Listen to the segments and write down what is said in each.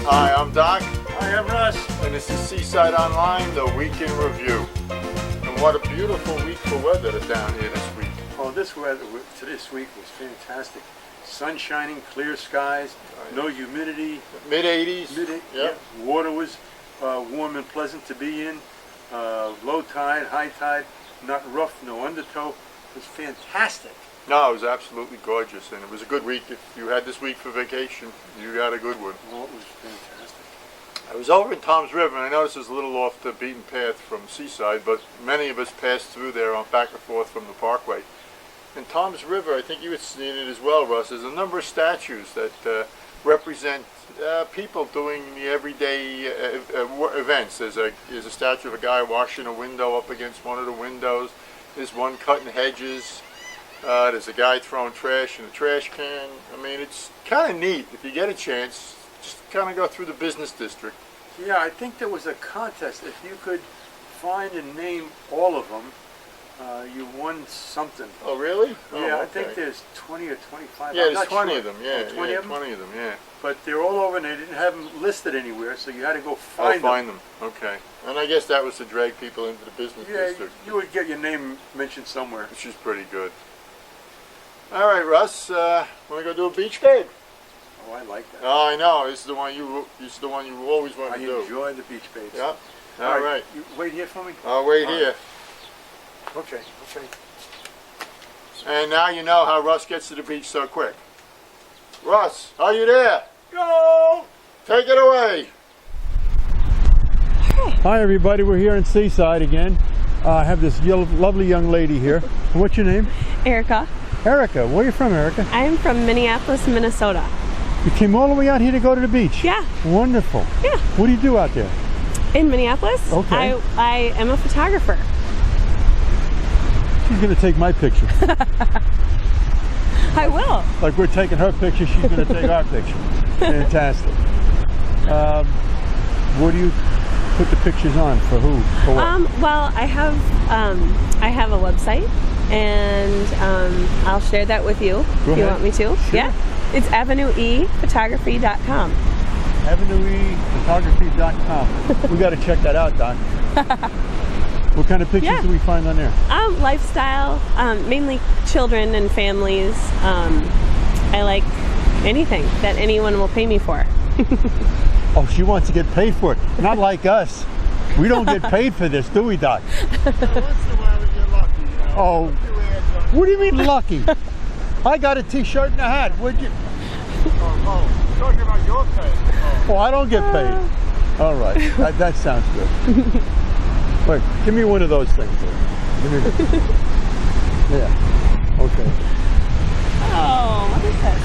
Hi, I'm Doc. Hi, I'm Russ. And this is Seaside Online, the Week in Review. And what a beautiful week for weather down here this week. Oh, this weather this week was fantastic. Sun shining, clear skies, no humidity. Mid-80s. Yeah. Water was warm and pleasant to be in. Low tide, high tide, not rough, no undertow. It was fantastic. No, it was absolutely gorgeous, and it was a good week. If you had this week for vacation, you got a good one. Oh, it was fantastic. I was over in Tom's River, and I know this is a little off the beaten path from Seaside, but many of us passed through there on back and forth from the Parkway. In Tom's River, I think you had seen it as well, Russ, there's a number of statues that represent people doing the everyday events. There's a statue of a guy washing a window up against one of the windows. There's one cutting hedges. There's a guy throwing trash in a trash can. I mean, it's kind of neat. If you get a chance, just kind of go through the business district. Yeah, I think there was a contest. If you could find and name all of them, you won something. Oh, really? Yeah, oh, okay. I think there's 20 or 25. Yeah, I'm there's not 20 sure. of them. Yeah, Oh, 20 yeah, of them? 20 of them, yeah. But they're all over, and they didn't have them listed anywhere, so you had to go Find find them. Okay. And I guess that was to drag people into the business Yeah, district, you would get your name mentioned somewhere. which is pretty good. All right, Russ, want to go do a beach babe? Oh, I like that. Oh, I know. This is the one you always want I to do. enjoy the beach baits. Yeah. All right. You wait here for me? I'll wait All here. right. Okay. And now you know how Russ gets to the beach so quick. Russ, are you there? Go! Take it away. Hi everybody, we're here in Seaside again. I have this lovely young lady here. What's your name? Erica. Erica. Where are you from, Erica? I'm from Minneapolis, Minnesota. You came all the way out here to go to the beach? Yeah. Wonderful. Yeah. What do you do out there? In Minneapolis? Okay. I am a photographer. She's going to take my picture. I will. Like we're taking her picture, she's going to take our picture. Fantastic. What do you put the pictures on? For who? For what? Well, I have a website, and I'll share that with you if you want me to. Sure. Yeah. It's avenuephotography.com. avenuephotography.com. We got to check that out, Doc. What kind of pictures do we find on there? Lifestyle, mainly children and families. I like anything that anyone will pay me for. Oh, she wants to get paid for it. Not like us. We don't get paid for this, do we, Doc? Once in a while we get lucky. You know? Oh, what do you mean lucky? I got a t-shirt and a hat. Would you? Oh, talking about your pay. Oh, I don't get paid. All right, that sounds good. Wait, give me one of those things. Give me this. Yeah. Okay. Oh, what is that?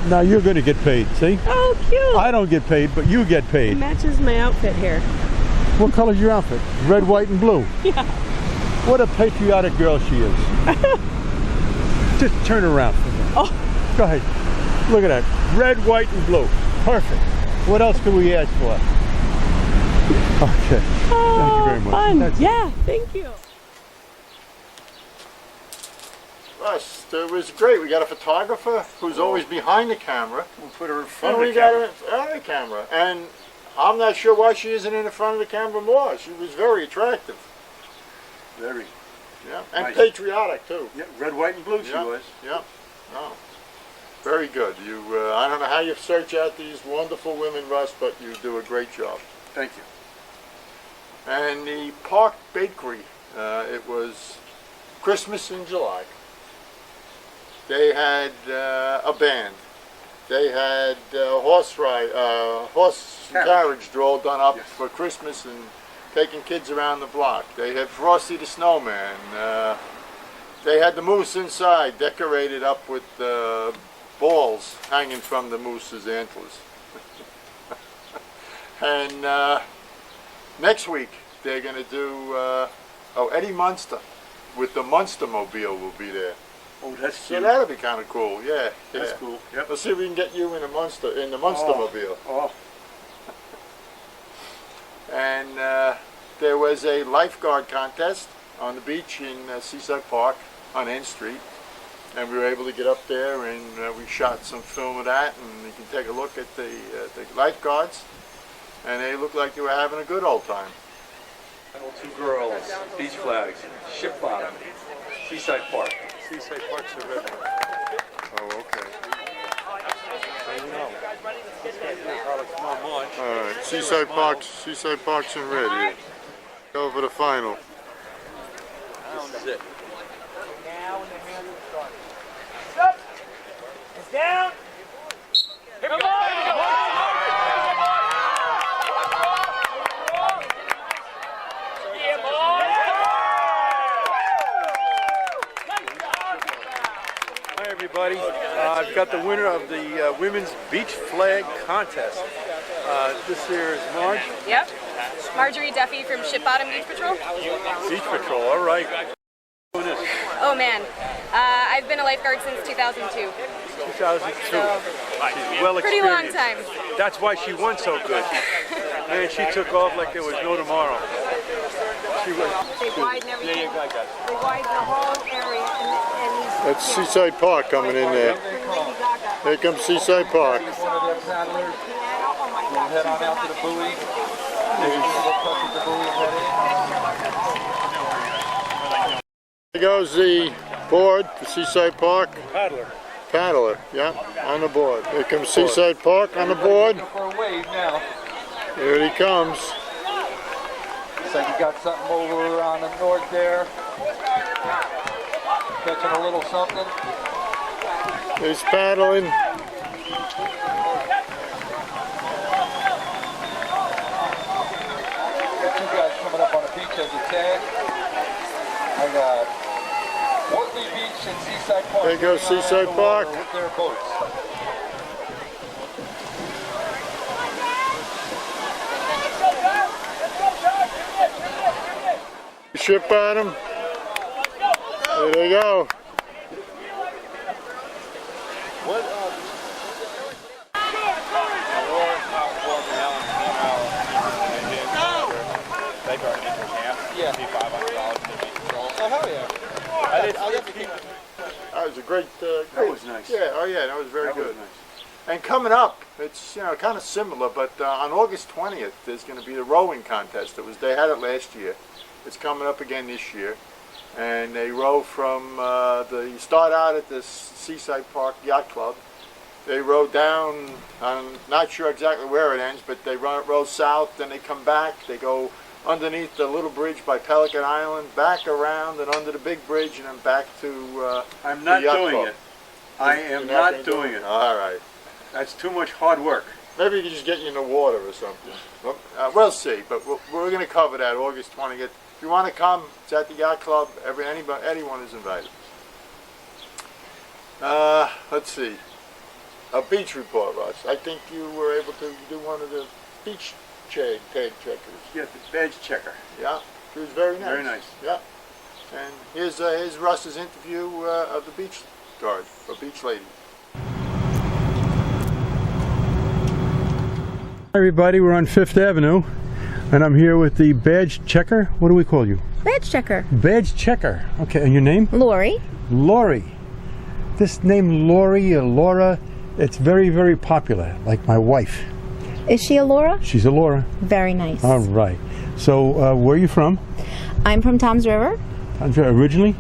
Now you're going to get paid. See? Oh, cute. I don't get paid, but you get It paid. matches my outfit here. What color's your outfit? Red, white, and blue. Yeah. What a patriotic girl she is. Just turn around for me. Oh. Go ahead. Look at that. Red, white, and blue. Perfect. What else can we ask for? Okay. Oh, Thank you very much. Fun. That's Yeah, thank you. Russ, it was great. We got a photographer who's always behind the camera. We'll put her in front And of we the got camera. her in front of the camera. And I'm not sure why she isn't in the front of the camera more. She was very attractive. Very. Yeah. And Nice. patriotic, too. Yeah, red, white, and blue she was. Yeah. No. Very good. You, I don't know how you search out these wonderful women, Russ, but you do a great job. Thank you. And the Park Bakery, it was Christmas in July. They had a band. They had horse carriage all done up for Christmas and taking kids around the block. They had Frosty the Snowman. They had the moose inside, decorated up with balls hanging from the moose's antlers. And next week they're going to do, Eddie Munster with the Munster Mobile will be there. Oh, that's So cute. that'll be kind of cool, yeah. That's cool. Yep. Let's see if we can get you in the Munster Mobile. Oh, And there was a lifeguard contest on the beach in Seaside Park on N Street. and we were able to get up there, and we shot some film of that, and you can take a look at the lifeguards, and they looked like they were having a good old time. Two girls, beach flags, ship bottom, Seaside Park. Seaside Park's the red one. Oh, okay. All right, Seaside Park's in red here. Go for the final. This is it. It's down. Here we go. Hi everybody, I've got the winner of the Women's Beach Flag Contest. This here is Marge. Yep. Marjorie Duffy from Ship Bottom Beach Patrol. Beach Patrol, all right. Oh man, I've been a lifeguard since 2002. 2002. She's well experienced. Pretty long time. That's why she won so good. Man, she took off like there was no tomorrow. She was. They widen everything. Yeah, I got it. They widen the whole area, and That's Seaside Park coming in there. Here comes Seaside Park. oh my God. Head on out to the buoy. There goes the board for Seaside Park. Paddler. Paddler, yeah, on the board. Here comes Seaside Park on the board. For a wave now. Here he comes. Looks like you got something over on the north there. Catching a little something. He's paddling. Got two guys coming up on the beach as a tag. I got Wortley Beach and Seaside Park. There goes getting on Seaside the water Park. with their boats. Ship bottom. There they go. Yeah. Oh, hell yeah. That was a great. That was nice. Yeah. Oh yeah. That was very That was good. nice. And coming up, it's kind of similar, but on August 20th, there's going to be the rowing contest. They had it last year. It's coming up again this year, and they row from you start out at the Seaside Park Yacht Club. They row down. I'm not sure exactly where it ends, but they row south. Then they come back. They go underneath the little bridge by Pelican Island, back around and under the big bridge, and then back to. I'm not the yacht doing club. it. I am You're not gonna doing it. All right. That's too much hard work. Maybe you can just get you in the water or something. We'll see, but we're going to cover that August 20th. If you want to come, it's at the Yacht Club. Anyone is invited. Let's see. A beach report, Russ. I think you were able to do one of the beach tag checkers. Yeah, the badge checker. Yeah, it was very nice. Very nice. Yeah. And here's Russ's interview of the beach guard, or beach lady. Hi everybody, we're on 5th Avenue and I'm here with the badge checker. What do we call you? Badge checker. Badge checker. Okay, and your name? Lori. Lori. This name Lori or Laura, it's very, very popular, like my wife. Is she a Laura? She's a Laura. Very nice. All right. So where are you from? I'm from Toms River. Originally?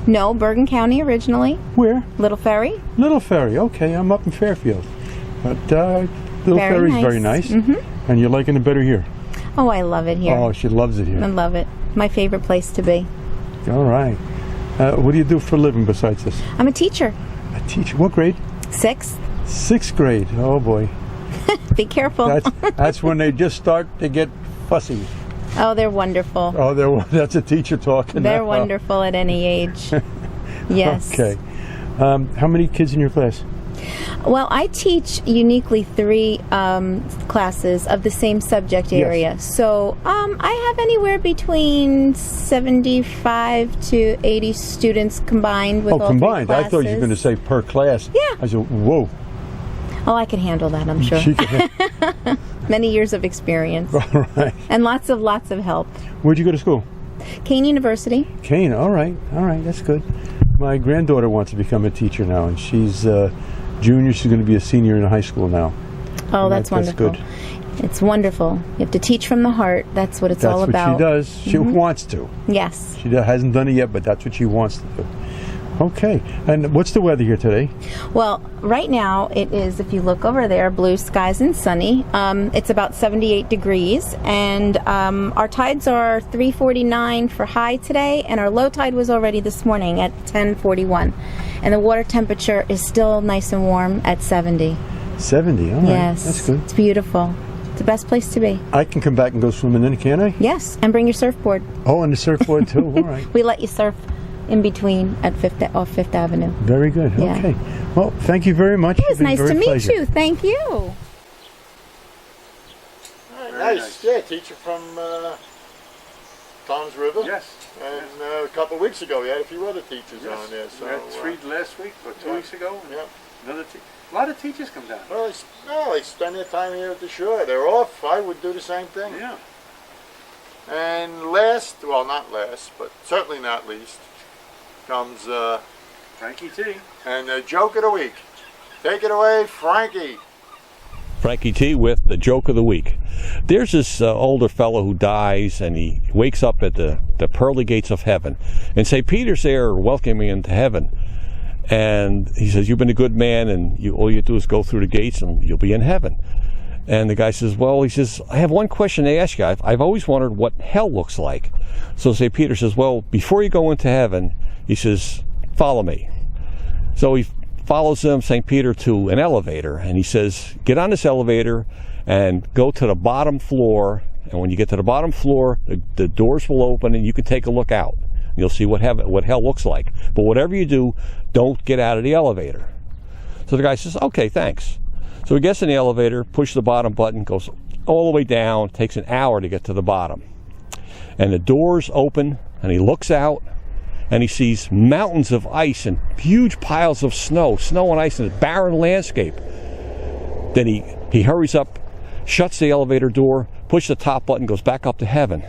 No, Bergen County originally. Where? Little Ferry. Little Ferry. Okay, I'm up in Fairfield. But Little Very Ferry's nice. very nice. Mm-hmm. And you're liking it better here? Oh, I love it here. Oh, she loves it I here. love it. My favorite place to be. All right. What do you do for a living besides this? I'm a teacher. A teacher. What grade? 6th. 6th grade. Oh boy. Be careful. That's when they just start to get fussy. Oh, they're wonderful. Oh, that's a teacher talking. They're now. wonderful at any age. Yes. Okay. How many kids in your class? Well, I teach uniquely 3 classes of the same subject area. Yes. So I have anywhere between 75 to 80 students combined with all 3 combined. classes. I thought you were going to say per class. Yeah. I said, whoa. Oh, I can handle that, I'm sure. She can- Many years of experience. All right. And lots of help. Where'd you go to school? Kane University. Kane. All right. All right. That's good. My granddaughter wants to become a teacher now, and she's junior. She's going to be a senior in high school now. Oh, that's That's wonderful. good. It's wonderful. You have to teach from the heart. That's what it's all about. That's what she does. She wants to. Yes. She hasn't done it yet, but that's what she wants to do. Okay. And what's the weather here today? Well, right now it is, if you look over there, blue skies and sunny. It's about 78 degrees, and our tides are 3:49 for high today, and our low tide was already this morning at 10:41. And the water temperature is still nice and warm at 70. 70. All right. Yes. That's good. It's beautiful. It's the best place to be. I can come back and go swimming then, can I? Yes, and bring your surfboard. Oh, and the surfboard too. All right. We let you surf in between at off Fifth Avenue. Very good. Yeah. Okay. Well, thank you very much. It was nice to meet you. Thank you. All right, nice. Yeah, teacher from Tom's River. Yes. And a couple of weeks ago, we had a few other teachers on there. So, we had 3 last week, or 2 weeks ago. Yeah. Another a lot of teachers come down. Well, they spend their time here at the shore. They're off. I would do the same thing. Yeah. And last, well, not last, but certainly not least, comes Frankie T. and the joke of the week. Take it away, Frankie. Frankie T with the joke of the week. There's this older fellow who dies, and he wakes up at the pearly gates of heaven, and St. Peter's there welcoming him to heaven. And he says, "You've been a good man, and all you do is go through the gates, and you'll be in heaven." And the guy says, "Well," he says, "I have one question to ask you. I've always wondered what hell looks like." So St. Peter says, "Well, before you go into heaven," he says, "follow me." So he follows him, St. Peter, to an elevator, and he says, "Get on this elevator and go to the bottom floor, and when you get to the bottom floor, the doors will open and you can take a look out. You'll see what hell looks like. But whatever you do, don't get out of the elevator." So the guy says, "Okay, thanks." So he gets in the elevator, pushes the bottom button, goes all the way down, takes an hour to get to the bottom. And the doors open, and he looks out, and he sees mountains of ice and huge piles of snow and ice in a barren landscape. Then he hurries up, shuts the elevator door, pushes the top button, goes back up to heaven.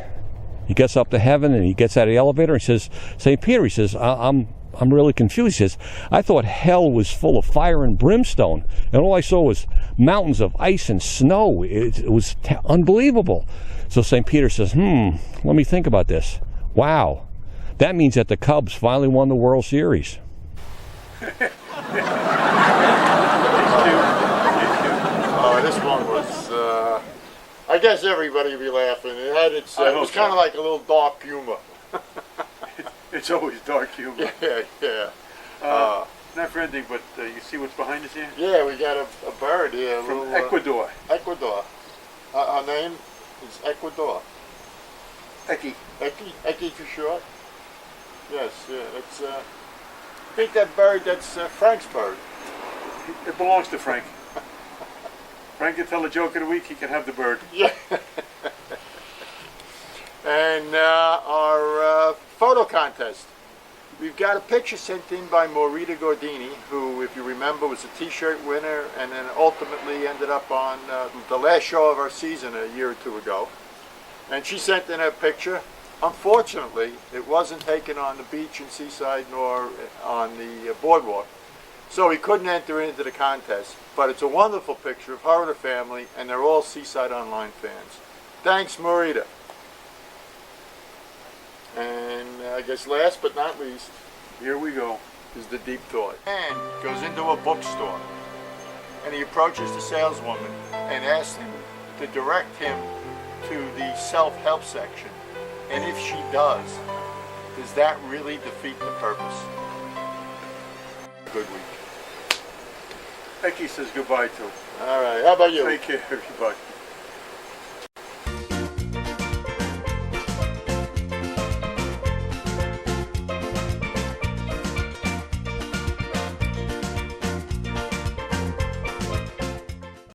He gets up to heaven, and he gets out of the elevator and says, "St. Peter," he says, I'm really confused." He says, "I thought hell was full of fire and brimstone, and all I saw was mountains of ice and snow. It was unbelievable." So St. Peter says, let me think about this. Wow, that means that the Cubs finally won the World Series. This one was, I guess everybody would be laughing. It was kind of like a little dark humor. It's always dark humor. Yeah. Not for anything, but you see what's behind us here? Yeah, we got a bird here. From Ecuador. Ecuador. Her name is Ecuador. Eki. Eki for short. Yes, yeah. It's, I think that bird, that's Frank's bird. It belongs to Frank. Frank can tell a joke of the week, he can have the bird. Yeah. And our photo contest. We've got a picture sent in by Morita Gordini, who, if you remember, was a t-shirt winner and then ultimately ended up on the last show of our season a year or two ago. And she sent in a picture. Unfortunately, it wasn't taken on the beach in Seaside nor on the boardwalk, so he couldn't enter into the contest. But it's a wonderful picture of her and her family, and they're all Seaside Online fans. Thanks, Morita. And I guess last but not least, here we go, is the deep thought. Man goes into a bookstore, and he approaches the saleswoman and asks him to direct him to the self-help section. And if she does that really defeat the purpose? Good week. Becky says goodbye to. All right, how about you? Take care, everybody.